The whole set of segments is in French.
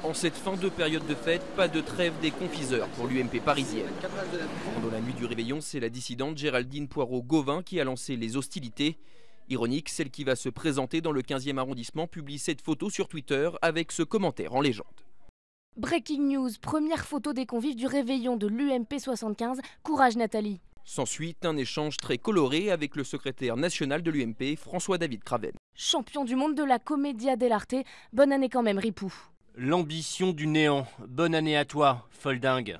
En cette fin de période de fête, pas de trêve des confiseurs pour l'UMP parisienne. Pendant la nuit du réveillon, c'est la dissidente Géraldine Poirot-Gauvin qui a lancé les hostilités. Ironique, celle qui va se présenter dans le 15e arrondissement publie cette photo sur Twitter avec ce commentaire en légende. Breaking news, première photo des convives du réveillon de l'UMP 75. Courage Nathalie. S'ensuit un échange très coloré avec le secrétaire national de l'UMP, François-David Craven. Champion du monde de la Commedia dell'arte, bonne année quand même Ripou. L'ambition du néant, bonne année à toi, folle dingue.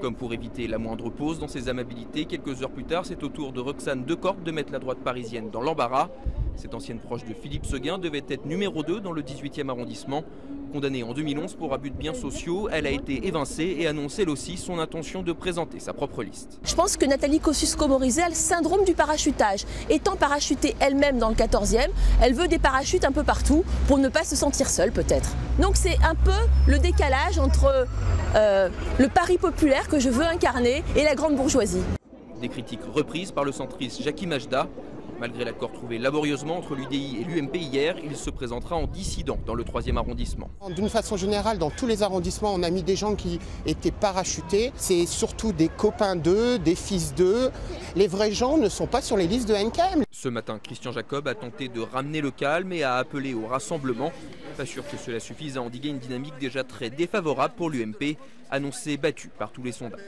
Comme pour éviter la moindre pause dans ses amabilités, quelques heures plus tard, c'est au tour de Roxane Decorte de mettre la droite parisienne dans l'embarras. Cette ancienne proche de Philippe Séguin devait être numéro 2 dans le 18e arrondissement. Condamnée en 2011 pour abus de biens sociaux, elle a été évincée et annonce elle aussi son intention de présenter sa propre liste. Je pense que Nathalie Kosciusko-Morizet a le syndrome du parachutage. Étant parachutée elle-même dans le 14e, elle veut des parachutes un peu partout pour ne pas se sentir seule peut-être. Donc c'est un peu le décalage entre le pari populaire que je veux incarner et la grande bourgeoisie. Des critiques reprises par le centriste Jacky Majda. Malgré l'accord trouvé laborieusement entre l'UDI et l'UMP hier, il se présentera en dissident dans le 3e arrondissement. D'une façon générale, dans tous les arrondissements, on a mis des gens qui étaient parachutés. C'est surtout des copains d'eux, des fils d'eux. Les vrais gens ne sont pas sur les listes de NKM. Ce matin, Christian Jacob a tenté de ramener le calme et a appelé au rassemblement. Pas sûr que cela suffise à endiguer une dynamique déjà très défavorable pour l'UMP, annoncée battue par tous les sondages.